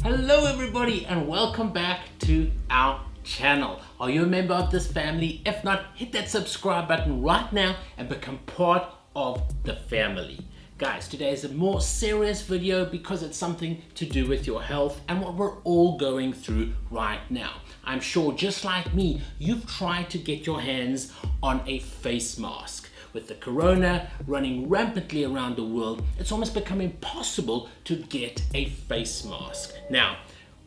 Hello everybody and welcome back to our channel. Are you a member of this family? If not, hit that subscribe button right now and become part of the family. Guys, today is a more serious video because it's something to do with your health and what we're all going through right now. I'm sure just like me, you've tried to get your hands on a face mask. With the corona running rampantly around the world, it's almost become impossible to get a face mask. Now,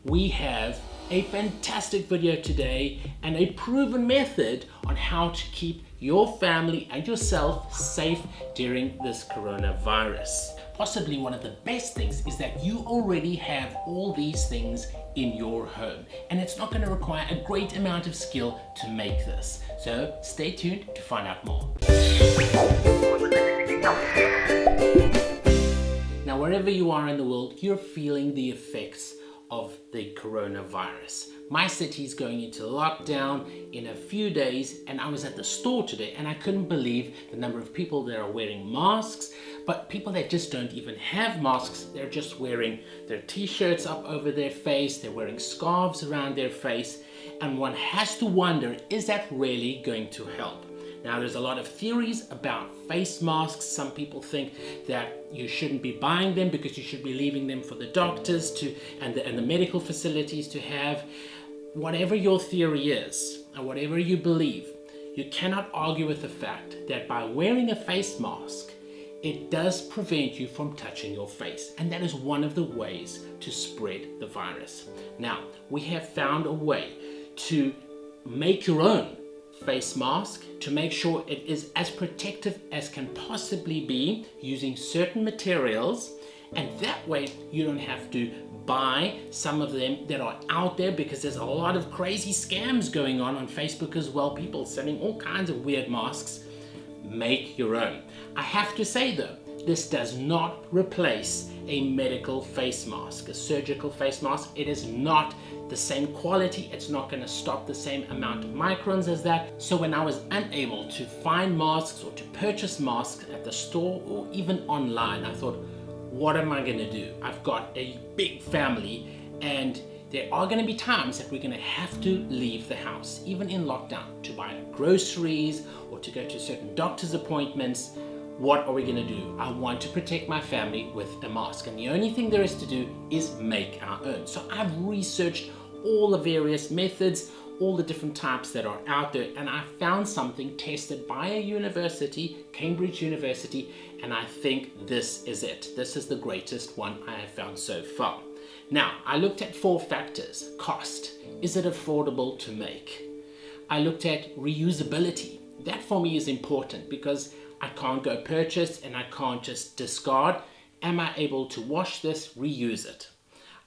we have a fantastic video today and a proven method on how to keep your family and yourself safe during this coronavirus. Possibly one of the best things is that you already have all these things in your home, and it's not going to require a great amount of skill to make this. So stay tuned to find out more. Now, wherever you are in the world, you're feeling the effects of the coronavirus. My city is going into lockdown in a few days, and I was at the store today and I couldn't believe the number of people that are wearing masks, but people that just don't even have masks, they're just wearing their t-shirts up over their face, they're wearing scarves around their face, and one has to wonder, is that really going to help? Now, there's a lot of theories about face masks. Some people think that you shouldn't be buying them because you should be leaving them for the doctors and the medical facilities to have. Whatever your theory is and whatever you believe, you cannot argue with the fact that by wearing a face mask, it does prevent you from touching your face, and that is one of the ways to spread the virus. Now, we have found a way to make your own face mask to make sure it is as protective as can possibly be using certain materials, and that way you don't have to buy some of them that are out there, because there's a lot of crazy scams going on Facebook as well, people selling all kinds of weird masks. Make your own. I have to say though, this does not replace a medical face mask, a surgical face mask. It is not the same quality. It's not going to stop the same amount of microns as that. So when I was unable to find masks or to purchase masks at the store or even online, I thought, what am I going to do? I've got a big family, and there are going to be times that we're going to have to leave the house, even in lockdown, to buy groceries or to go to certain doctor's appointments. What are we going to do? I want to protect my family with a mask, and the only thing there is to do is make our own. So I've researched all the various methods, all the different types that are out there, and I found something tested by a university, Cambridge University, and I think this is it. This is the greatest one I have found so far. Now, I looked at 4 factors. Cost. Is it affordable to make? I looked at reusability. That for me is important because I can't go purchase and I can't just discard. Am I able to wash this, reuse it?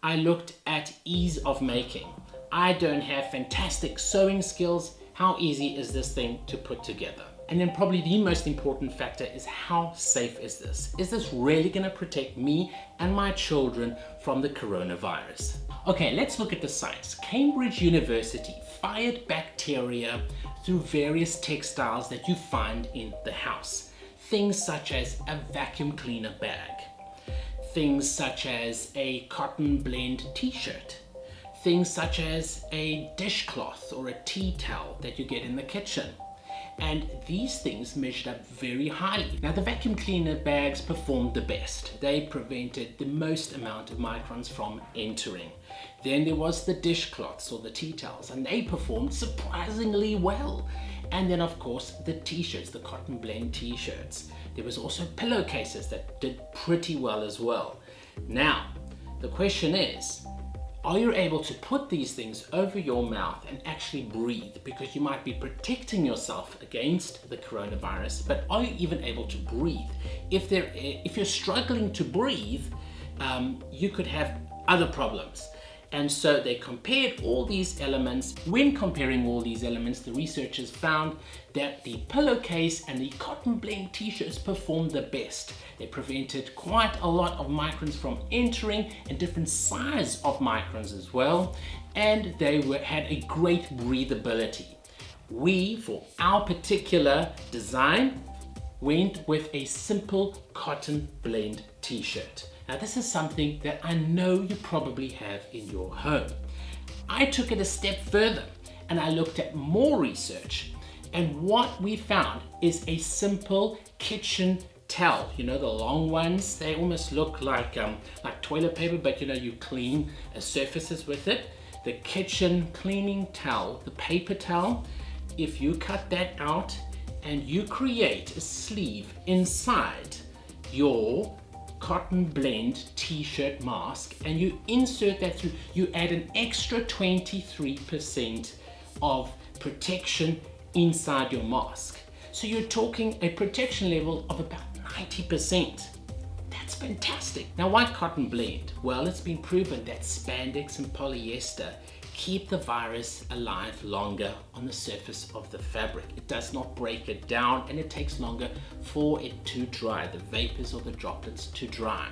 I looked at ease of making. I don't have fantastic sewing skills. How easy is this thing to put together? And then probably the most important factor is, how safe is this? Is this really going to protect me and my children from the coronavirus? Okay, let's look at the science. Cambridge University fired bacteria through various textiles that you find in the house. Things such as a vacuum cleaner bag, things such as a cotton blend t-shirt, things such as a dishcloth or a tea towel that you get in the kitchen. And these things measured up very highly. Now, the vacuum cleaner bags performed the best. They prevented the most amount of microns from entering. Then there was the dishcloths or the tea towels, and they performed surprisingly well. And then of course the t-shirts, the cotton blend t-shirts. There was also pillowcases that did pretty well as well. Now, the question is, are you able to put these things over your mouth and actually breathe? Because you might be protecting yourself against the coronavirus, but are you even able to breathe? If you're struggling to breathe, you could have other problems. And so they compared all these elements. When comparing all these elements, the researchers found that the pillowcase and the cotton blend t-shirts performed the best. They prevented quite a lot of microns from entering, and different size of microns as well. And they had a great breathability. We, for our particular design, went with a simple cotton blend t-shirt. Now this is something that I know you probably have in your home. I took it a step further and I looked at more research, and what we found is a simple kitchen towel. You know, the long ones, they almost look like toilet paper, but you know, you clean surfaces with it. The kitchen cleaning towel, the paper towel, if you cut that out and you create a sleeve inside your cotton blend t-shirt mask and you insert that through, you add an extra 23% of protection inside your mask. So you're talking a protection level of about 90%. That's fantastic. Now, why cotton blend? Well, it's been proven that spandex and polyester keep the virus alive longer on the surface of the fabric. It does not break it down, and it takes longer for it to dry, the vapors or the droplets to dry.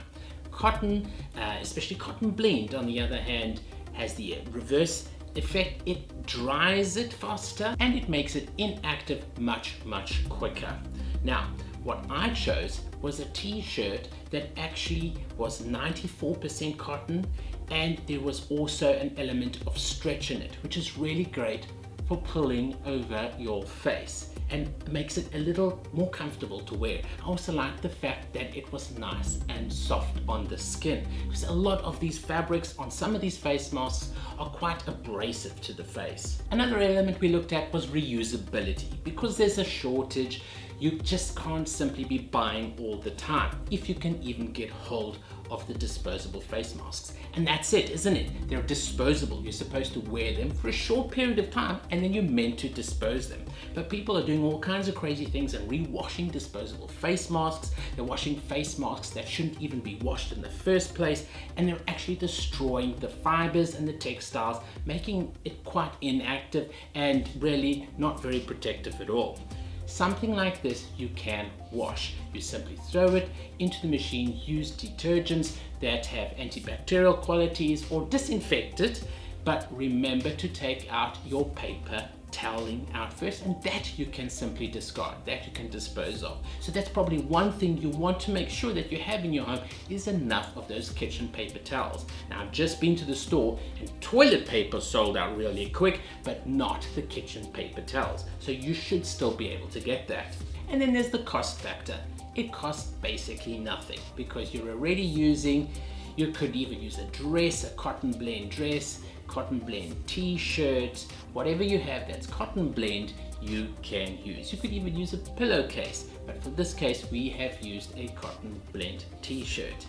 Cotton, especially cotton blend, on the other hand, has the reverse effect. It dries it faster and it makes it inactive much quicker. Now, what I chose was a t-shirt that actually was 94% cotton, and there was also an element of stretch in it, which is really great for pulling over your face and makes it a little more comfortable to wear. I also like the fact that it was nice and soft on the skin, because a lot of these fabrics on some of these face masks are quite abrasive to the face. Another element we looked at was reusability. Because there's a shortage, you just can't simply be buying all the time, if you can even get hold of the disposable face masks. And that's it, isn't it? They're disposable. You're supposed to wear them for a short period of time and then you're meant to dispose them. But people are doing all kinds of crazy things and re-washing disposable face masks. They're washing face masks that shouldn't even be washed in the first place, and they're actually destroying the fibers and the textiles, making it quite inactive and really not very protective at all. Something like this you can wash. You simply throw it into the machine, use detergents that have antibacterial qualities or disinfect it, but remember to take out your paper toweling out first, and that you can simply discard, that you can dispose of. So that's probably one thing you want to make sure that you have in your home, is enough of those kitchen paper towels. Now, I've just been to the store and toilet paper sold out really quick, but not the kitchen paper towels. So you should still be able to get that. And then there's the cost factor. It costs basically nothing, because you're already using, you could even use a dress, a cotton blend dress, cotton blend t-shirts, whatever you have that's cotton blend, you can use. You could even use a pillowcase, but for this case we have used a cotton blend t-shirt.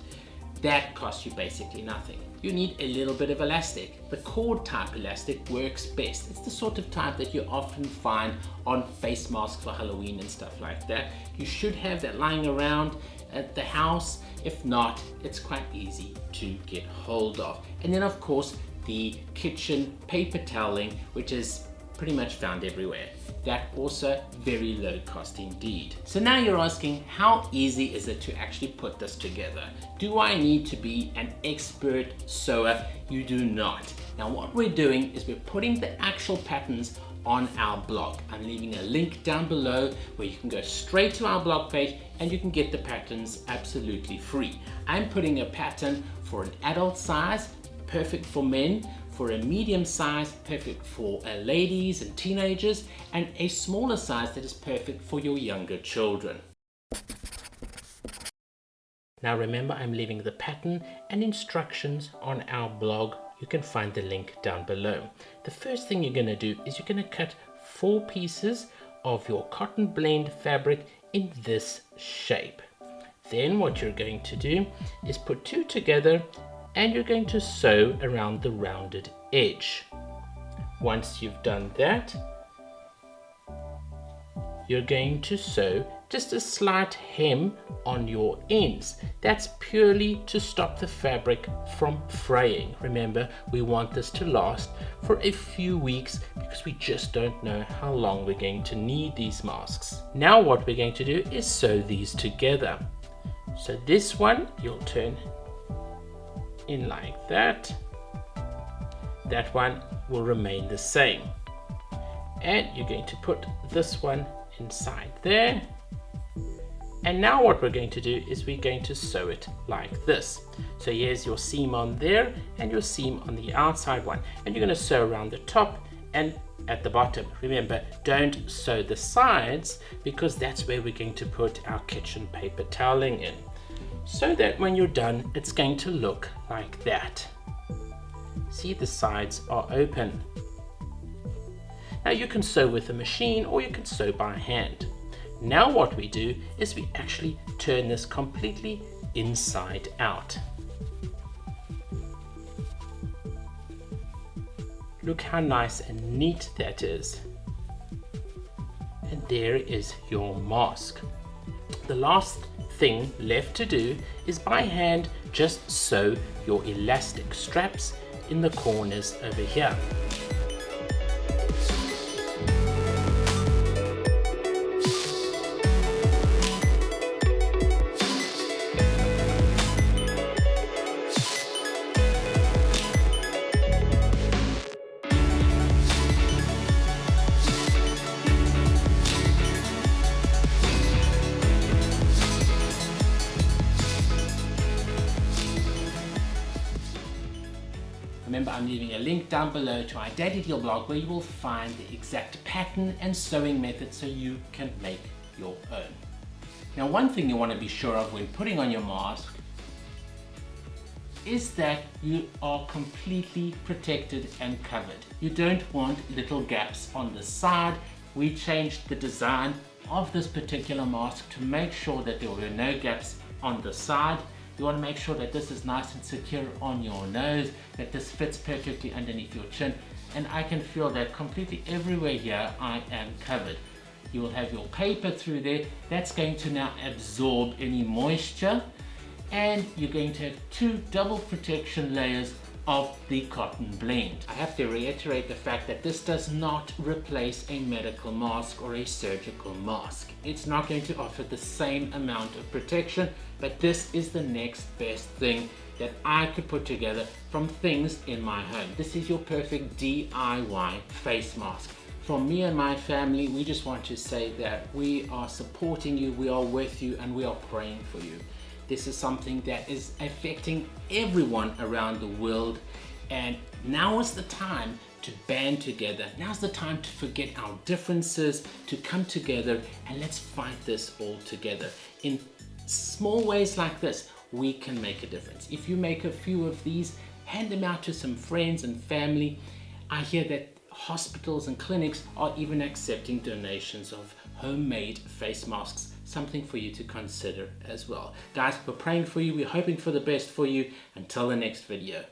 That costs you basically nothing. You need a little bit of elastic. The cord type elastic works best. It's the sort of type that you often find on face masks for Halloween and stuff like that. You should have that lying around at the house. If not, it's quite easy to get hold of. And then of course, the kitchen paper toweling, which is pretty much found everywhere. That also very low cost indeed. So now you're asking, how easy is it to actually put this together? Do I need to be an expert sewer? You do not. Now what we're doing is we're putting the actual patterns on our blog. I'm leaving a link down below where you can go straight to our blog page and you can get the patterns absolutely free. I'm putting a pattern for an adult size, perfect for men, for a medium size, perfect for ladies and teenagers, and a smaller size that is perfect for your younger children. Now remember, I'm leaving the pattern and instructions on our blog. You can find the link down below. The first thing you're going to do is you're going to cut 4 pieces of your cotton blend fabric in this shape. Then what you're going to do is put 2 together, and you're going to sew around the rounded edge. Once you've done that, you're going to sew just a slight hem on your ends. That's purely to stop the fabric from fraying. Remember, we want this to last for a few weeks because we just don't know how long we're going to need these masks. Now what we're going to do is sew these together. So this one you'll turn in like that. That one will remain the same, and you're going to put this one inside there, And now what we're going to do is we're going to sew it like this. So here's your seam on there and your seam on the outside one. And you're going to sew around the top and at the bottom. Remember, don't sew the sides because that's where we're going to put our kitchen paper toweling in. So that when you're done, it's going to look like that. See, the sides are open. Now you can sew with a machine or you can sew by hand. Now what we do is we actually turn this completely inside out. Look how nice and neat that is. And there is your mask. The last thing left to do is by hand just sew your elastic straps in the corners over here. Remember, I'm leaving a link down below to my Detail blog where you will find the exact pattern and sewing method so you can make your own. Now, one thing you want to be sure of when putting on your mask is that you are completely protected and covered. You don't want little gaps on the side. We changed the design of this particular mask to make sure that there were no gaps on the side. You want to make sure that this is nice and secure on your nose, that this fits perfectly underneath your chin, and I can feel that completely everywhere here I am covered. You will have your paper through there. That's going to now absorb any moisture, and you're going to have 2 double protection layers of the cotton blend. I have to reiterate the fact that this does not replace a medical mask or a surgical mask. It's not going to offer the same amount of protection, but this is the next best thing that I could put together from things in my home. This is your perfect DIY face mask. From me and my family, we just want to say that we are supporting you, we are with you, and we are praying for you. This is something that is affecting everyone around the world, and now is the time to band together. Now's the time to forget our differences, to come together, and let's fight this all together. In small ways like this, we can make a difference. If you make a few of these, hand them out to some friends and family. I hear that hospitals and clinics are even accepting donations of homemade face masks. Something for you to consider as well. Guys, we're praying for you. We're hoping for the best for you. Until the next video.